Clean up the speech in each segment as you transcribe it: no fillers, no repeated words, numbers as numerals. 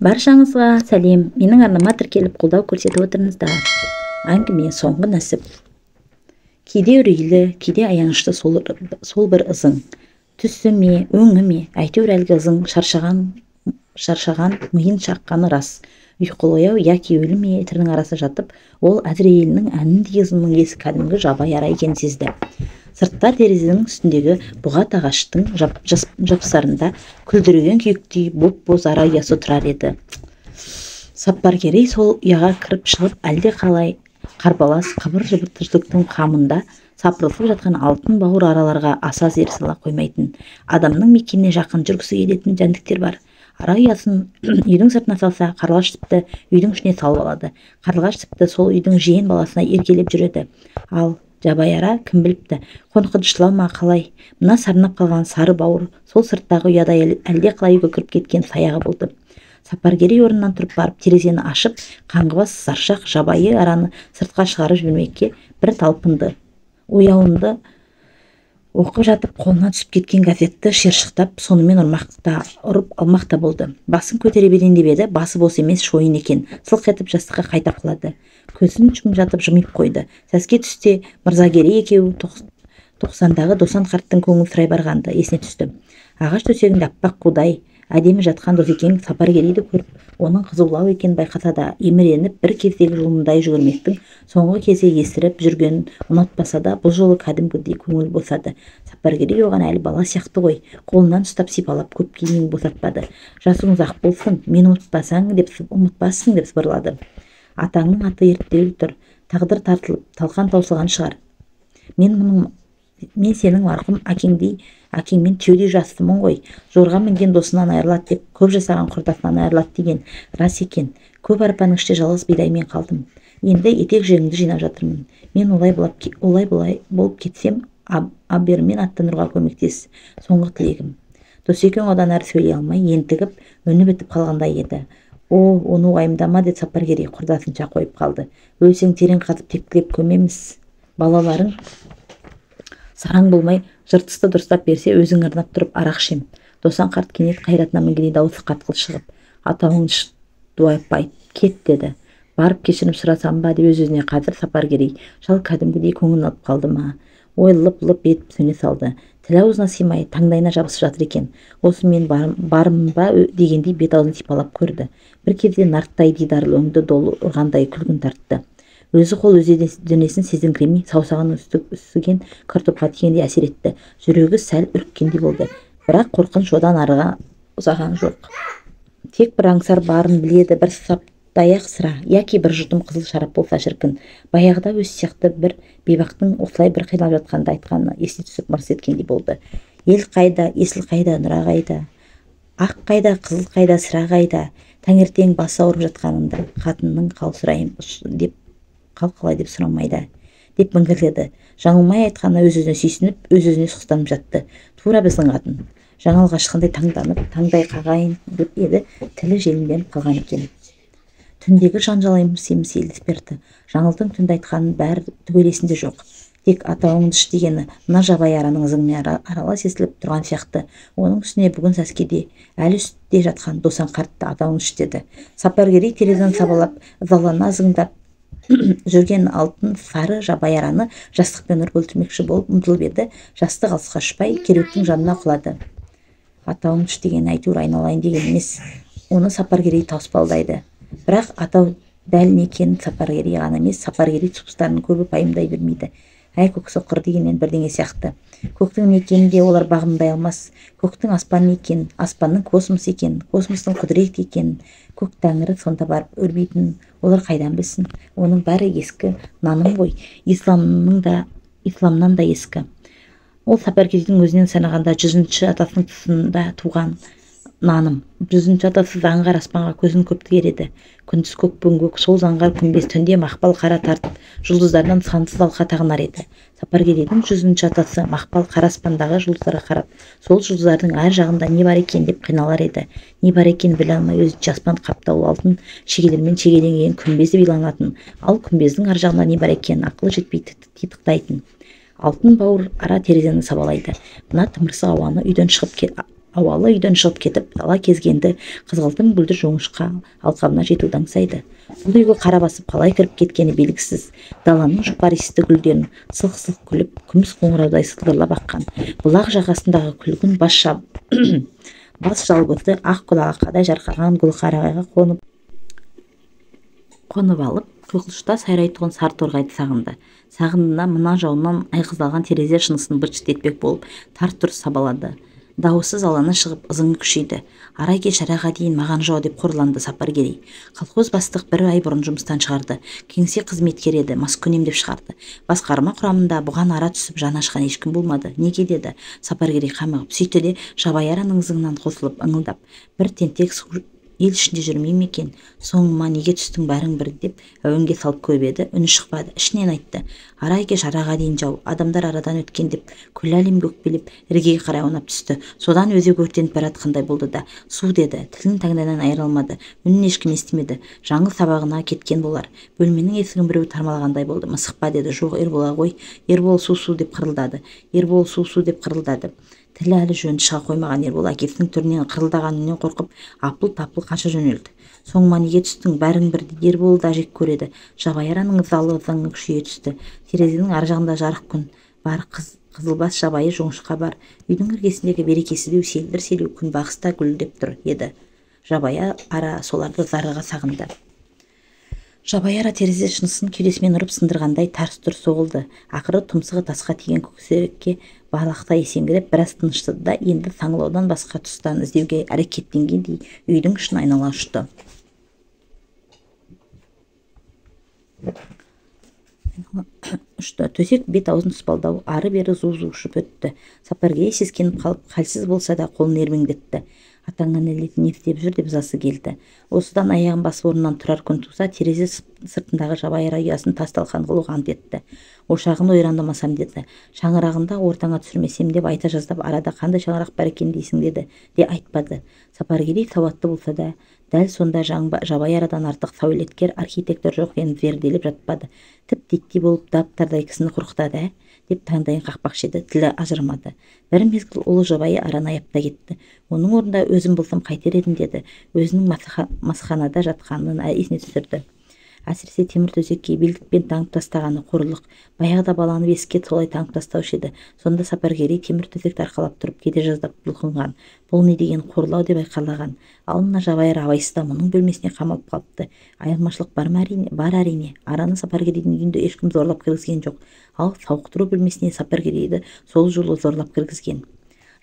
Баршаңызға сәлем. Менің арнама тіркеліп қолдау көрсетіп отырыңыздар. Әңгіме соңғы нәсіп. Кейде үрейлі, кейде аянышты сол бір ызың. Түсі ме, өңі ме, әйтеуір әлгі ызың шаршаған миын шаққаны рас. Ұйқылы яки өлі ме тірінің арасы жатып, ол әзірейілінің әніндей ызыңның есі кәдімгі жабай ара екенін сезді. Сыртта терезенің үстіндегі бұғат ағаштың жапсарында күлдіреген күйіктей боп-боз ара ұясы тұрар еді. Сапаргерей сол ұяға кіріп шығып, әлде қалай қарбалас қыбыр-жыбыр тіршіліктің қамында сапырылып жатқан алтын бауыр араларға аса зер сала қоймайтын, адамның мекеніне жақын жүргісі келетін жәндіктер бар. Ара ұясын үйдің сыртына салса, қарлығаш тіпті үйдің ішіне салып алады. Қарлығаш тіпті сол үйдің жиен баласына еркелеп жүреді. Ал жабай ара кім біліпті, қонқыдышлау ма қалай, мына сарнап қалған сары бауыр сол сырттағы ұяда әлде қалай үйге кіріп кеткен саяғы болды. Сапаргерей орнынан тұрып барып терезені ашып, қаңғыбас саршақ жабайы араны сыртқа шығарып жібермекке бір талпынды. Ояуынды оқып жатып қолына түсіп кеткен газетті шиыршықтап, сонымен ұрып алмақ та болды. Басын көтере берейін деп еді, басы бос емес, шойын екен. Сылқ етіп жастыққа қайта құлады. Көзін жұмып жатып жымиып қойды. Сәске түсте Мырзагерей екеуі 90-дағы Досан қарттың көңіл сұрай барғанды есіне түсті. Ағаш төсегінде аппақ қудай әдемі жатқан Досекең Сапаргерейді көріп, оның қызулау екенін байқаса да, еміреніп бір кездегі жолындай жүгірмектің соңғы кезде естіріп жүргенін ұнатпаса да, бұл жолы кәдімгідей көңіл босады. Сапаргерей оған әлі бала сияқты ғой, қолынан ұстап сипалап көп кейіннен босатпады. Жасыңыз ақ болсын, мені ұмытпассың деп сыбырлады. Атаңның аты ерттеулі тұр, тағдыр тартылып, талқан таусылған шығар. Мен сенің марқұм әкеңмен түйедей жасымын ғой. Зорға мінген досынан айырылады деп, көп жасаған құрдасынан айырылады деген рас екен. Көп арпаның іште жалғыз бидаймен қалдым. Енді етек жеңімді жинап жатырмын. Мен олай болып кетсем, абермен аттануға көмектес. Соңғы тілегім. Досекең одан әрі сөйлей алмай, ентігіп, үні бітіп қалғандай еді. Оны уайымдама деп Сапаргерей құрдасынша қойып қалды. Өлсең терең қазып тектілеп көмеміз. Балаларың сараң болмай, жыртысты дұрыстап берсе, өзің ырнап тұрып арақ ішем. Досан қарт кенет қайратына мінгендей дауысы қатқыл шығып, атауыңды дуайып айт, кет деді. Барып кешірім сұрасам ба деп өз-өзіне қазір Сапаргерей шал кәдімгідей көңілін алып қалды ма? Ой лып-лып етіп сөне салды. Тіл аузына сыймай, таңдайына жабысып жатыр екен. Осы мен барым ба дегендей бет аузын сипалап көрді. Bir кезде нарттай дидарлы өңді долы ұрғандай күлгін тартты. Өзі қол өз денесін сезіңкіремей, саусағының үсіген картопқа тигендей әсер етті. Жүрегі сәл үріккендей болды. Бірақ қорқыныш одан арыға ұзаған жоқ. Тек бір аңсар барын біледі, бір саптаяқ сыра, яки бір жұтым қызыл шарап болса шіркін. Баяғыда өз сияқты бір бейбақтың осылай бір қиналып жатқанды айтқаны есіне түсіп мырс еткендей болды. Ел қайда, есіл қайда, нұра қайда, ақ қайда, қызыл қайда, сыра қайда, таңертең басы ауырып жатқанында қатынның қалсырайым деп қалқалай деп сұрамайды деп міңгірледі. Жаңылмай айтқаны өз-өзіне сүйсініп, өз-өзіне сұқстанып жатты. Тура біздің қатын. Жаңылға шыққандай таңданып, таңдай қағайын деп еді, тілі желімденіп қалған екен. Түндегі жанжал-еміс елді берді. Жаңылдың түнді айтқанын бәрі түгел есінде жоқ. Тек атауыңды іш дегені мына жабай араның ызыңымен аралас естіліп тұрған сияқты. Оның үстіне бүгін сәскеде әлі үстте жатқан Досан қартты атауыңды іш деді. Сапаргерей терезені сабалап, ызалана ызыңдап жүрген алтын сары жабай араны жастықпен ұрып өлтірмекші болып ұмтылып еді. Жастық алысқа ұшпай кереуеттің жанына құлады. Атауыңды іш деген әйтеуір айналайын деген емес. Оны Сапаргерей тауыспалдайды. Бірақ атау дәл не екенін Сапаргерей ғана емес, Сапаргерей туыстарының көбі пайымдай бермейді. Әй көк соқыр дегеннен бірдеңе сияқты. Көктің не екенін де олар бағымдай алмас. Көктің аспан не екенін, аспанның космос екенін, космостың құдірет екенін, көк тәңірі сонда барып өрбейтінін олар қайдан білсін? Оның бәрі ескі наным ғой, исламнан да ескі. Ол Сапаргерейдің өзінен санағанда 100-ші атасының тұсында туған наным. 100-ші атасы заңғар аспанға көзін көп тігереді. Күндіз көк бүңгөк, сол заңғар күмбез түнде мақпал қара тартып, жұлдыздардан сансыз алқа тағынар еді. Сапаргерейдің 100-ші атасы мақпал қара аспандағы жұлдыздарға қарап, сол жұлдыздардың әр жағында не бар екен деп қиналар еді. Не бар екен біле алмай өзінше аспан қаптаулы алтын шегелермен шегеленген күмбезді биланатын, ал күмбездің ар жағында не бар екен ақылы жетпей титықтайтын. Алтын бауыр ара терезені сабалайды. Мына тымырсық ауаны үйден шығып Ауалы үйден шығып кетіп, дала кезгенді қызғылтым гүлді жоңышқа алқабына жетуді аңсайды. Бұл үйге қара басып қалай кіріп кеткені белгісіз. Даланың жұпар иісті гүлдерін сылқ-сылқ күліп, күміс қоңыраудай сылдырлап аққан. Бұлақ жағасындағы күлгін бас жалбызды ақ құлағақадай жарқыраған гүлқарағайға қонып алып, құйқылышта сайрайтұғын сары торғайды сағынды. Сағындына мына жауыннан айғыздалған терезе шынысын быт-шыт болып, тарт-тұрс сабалады. Дауысыз алаңа шығып, ызыңы күшейді. Арай кеш араға дейін маған жау деп қорланды Сапаргерей. Колхоз бастық 1 ай бұрын жұмыстан шығарды. Кеңсе қызметкер еді, маскүнем деп шығарды. Басқарма құрамында бұған ара түсіп жаны ашқан ешкім болмады. Неге деді Сапаргерей қамығып. Сөйтті де Жабайараның ызыңынан қосылып ыңылдап, бір тентек ел ішінде жүрмей ме екен, соңыма неге түстің бәрің бір деп әуенге салып көп еді, үні шықпады. Ішінен айтты: арай кеш араға дейін жау, адамдар арадан өткен деп күллі әлемге өкпелеп іргеге қарай аунап түсті. Содан өзек өртеніп баратқандай болды да, су деді, тілін таңдайынан айыра алмады, үнін ешкім естімеді. Жаңыл сабағына кеткен болар. Бөлменің есігін біреу тармалағандай болды. Мысықпа деді. Жоқ, Ербол ғой. Ербол су деп қырылдады. Ербол су деп қырылдады. Тілі әлі жөнді шыға қоймаған Ербол әкесінің түрінен қырылдаған үнінен қорқып апыл-тапыл қаша жөнелді. Соңыма неге түстің, бәрің бір деп Ербол да жек көреді. Жабайараның ызалы ызыңы күшейе түсті. Терезенің ар жағында жарық күн бар, қызылбас жабайы жоңышқа бар. Үйдің іргесіндегі берекесіздеу селдір-селеу күнбағыста гүлдеп тұр еді. Жабая ара соларды зарыға сағынды. Жабайара терезе шынысын кеудесімен ұрып сындырғандай тарс-тұрс соғылды. Ақыры тұмсығы тасқа тиген көксерекке балақта есеңгіреп біраз тыныштады да енді саңылаудан басқа тұстан іздеуге әрекеттенгендей үйдің ішін айнала ұшты. Төсек бет-аузын тұспалдау, ары-бері зу-зу ұшып өтті. Сапаргерей сескеніп қалып, халсіз болса да қолын ербеңдетті. Атаңа нәлет не істеп жүр деп ызасы келді. Осыдан аяғын басып орнынан тұрар күн туса, терезе сыртындағы жабайыра ұясын тас-талқан қылуға ант етті. Ошағын ойрандамасам деді. Шаңырағында ортаңа түсірмесем деп айта жаздап, арада қандай шаңырақ бар екен дейсің деді, де айтпады. Сапаргерей сауатты болса да, дәл сонда жабайырадан артық сәулеткер архитектор жоқ екенін зерделеп жатпады. Тіп-титтей болып дап-дардай кісіні қорқытады, деп таңдайын қақпақшы еді, тілі ажырмады. Бір мезгіл ұлы жабайы араны аяпта кетті. Оның орнында өзім болсам қайтер едім деді. Өзінің масханада жатқанын есіне түсірді. Әсіресе темір төсекке белдікпен таңып тастағаны қорлық. Баяғыда баланы бесікке солай таңып тастаушы еді. Сонда Сапаргерей темір төсекті арқалап тұрып кете жаздап бұлқынған. Бұл не деген қорлау деп айқайлаған. Ал мына жабайыр абайсызда мұның бөлмесіне қамалып қалыпты. Айырмашылық бар ма? Бар әрине. Араны Сапаргерейдің үйінде ешкім зорлап кіргізген жоқ. Ал сауықтыру бөлмесіне Сапаргерейді сол жолы зорлап кіргізген.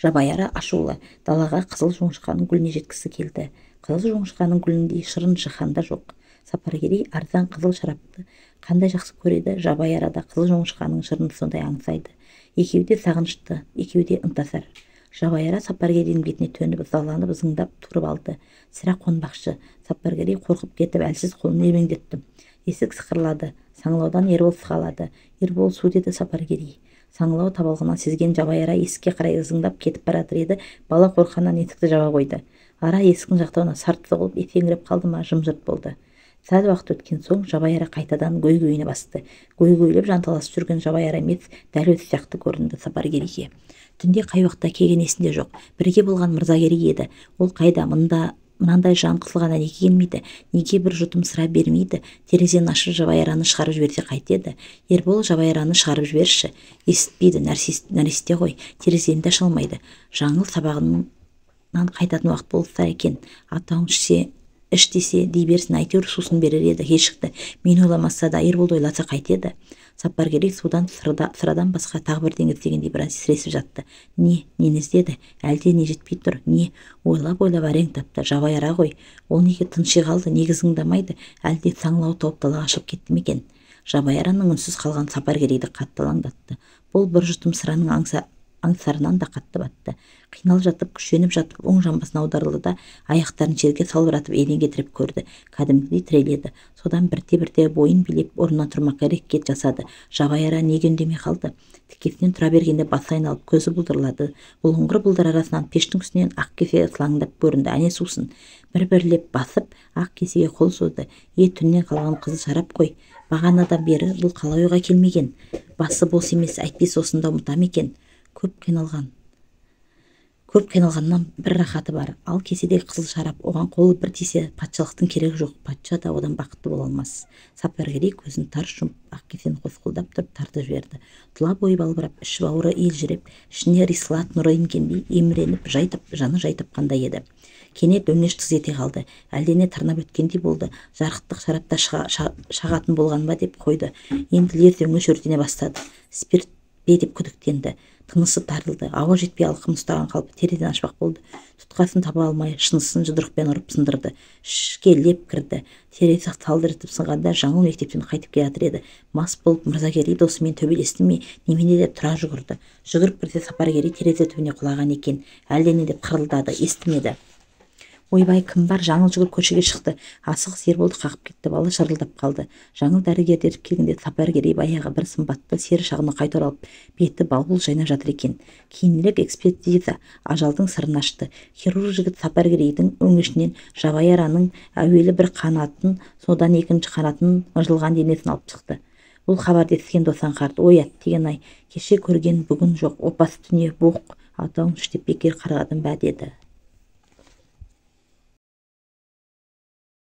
Жабайыра ашулы. Далаға қызыл жоңышқаның гүліне жеткісі келді. Қызыл жоңышқаның гүліндей шырын жыханда жоқ. Сапаргерей арзан қызыл шарапты қандай жақсы көреді. Жабайырада қызыл жоңышқаның шырынды сондай аңсайды. Екеуі де сағынышты, екеуі де ынтасар. Жабайыра Сапаргерейдің бетіне төніп ызаланып ызыңдап тұрып алды. Сірә қонбақшы. Сапаргерей қорқып кетіп әлсіз қолын ербеңдетті. Есік сықырлады. Саңылаудан Ербол сығалады. Ербол су деді Сапаргерей. Саңылау табалғынан сезген жабайыра есікке қарай ызыңдап кетіп баратыр еді. Бала қорқаннан есікті жаба қойды. Ара есіктің жақтауына сарт соғылып есеңгіреп қалды ма, жым-жырт болды. Сәл уақыт өткен соң жабайыра қайтадан гөй-гөйіне басты. Гөй-гөйлеп жанталасып жүрген жабайыра емес, дәл өзі сияқты көрінді Сапаргерейге. Түнде қай уақытта келген есінде жоқ. Бірге болған Мырзагерей еді. Ол қайда, мынандай жан қысылғанда неге келмейді, неге бір жұтым сыра бермейді. Терезені ашып жабайыраны шығарып жіберсе қайтеді. Ербол жабайыраны шығарып жіберші. Есітпейді, нәресте ғой, терезені де аша алмайды. Жаңыл сабағынан қайтатын уақыт болса екен, атауың іш десе дей берсін, әйтеуір сусын берер еді. Кешікті. Мен ойламаса да Ерболды ойласа қайтеді. Сапаргерей судан сырадан басқа тағы бірдеңе іздегендей біраз сіресіп жатты. Нені іздеді? Әлде не жетпей тұр? Не? Ойлап әрең тапты. Жабайыра ғой. Ол неге тынши қалды? Неге зыңдамайды? Әлде саңлау тауып далаға шығып кетті ме екен? Жабайыраның үнсіз қалған Сапаргерейді қатты алаңдатты. Бұл бір жұтым сыраның аңсарынан да қатты батты. Қиналып жатып, күшеніп жатып, оң жамбасына аударылды да аяқтарын жерге салбыратып еден кетіріп көрді. Кәдімгідей тіреледі. Содан бірте-бірте бойын билеп орнынан тұрмаққа әрекет жасады. Жабайыра неге үндемей қалды? Тікесінен тұра бергенде басы айналып, көзі бұлдырлады. Бұлыңғыр бұлдыр арасынан пештің үстінен ақ кесе сылаңдап көрінді. Әне сусын. Бір-бірлеп басып, ақ кесеге қол созды. Түннен қалған қызыл шарап қой. Бағанадан бері бұл қалай ойға келмеген? Басы бос емес, әйтпесе осында ұмытам екен. Көп көп қиналғаннан бір рахаты бар. Ал кеседегі қызыл шарап, оған қолы бір тисе патшалықтың керегі жоқ. Патша да одан бақытты бола алмас. Сапаргерей көзін тарс жұмып, ақ кесені қосқылдап тұрып тартып жіберді. Тұла бойы балбырап, іш бауыры елжіреп, ішіне рисалат нұры енгендей еміреніп, жаны жай тапқандай еді. Кенет өңеш тыз ете қалды. Әлдене тырнап өткендей болды. Жарықтық шарапта шағатын болған ба деп қойды. Енді лезде өңеш өртене бастады. Спирт бе деп күдіктенді. Тынысы тарылды. Ауа жетпей алқым ұстаған қалпы терезеден ашпақ болды. Тұтқасын таба алмай, шынысын жұдырықпен ұрып сындырды. Ішке леп кірді. Терезе салдыратып сынғанда жаңыл мектептен қайтып келе жатыр еді. Мас болып Мырзагерей досымен төбелесті ме, немене деп тұра жүгірді. Жүгіріп кірсе Сапаргерей терезе түбіне құлаған екен. Әлдене деп қырылдады, естімеді. Ойбай, кім бар? Жаңыл жүгіріп көшеге шықты. Асығыс Ерболды қағып кетті. Бала шырылдап қалды. Жаңыл дәрігерлер келгенде Сапаргерей баяғы бір сымбатты сері шағына қайта оралып, беті балбұл жайнап жатыр екен. Кейінірек экспертиза ажалдың сырын ашты. Хирург жігіт Сапаргерейдің өңешінен жабайы араның әуелі бір қанатын, содан екінші қанатын ыржылған денесін алып шықты. Бұл хабарды естіген Досан қарт, оят деген-ай, кеше көрген бүгін жоқ, опасы дүние боқ, атауын үштеп бекер қарғадым ба деді.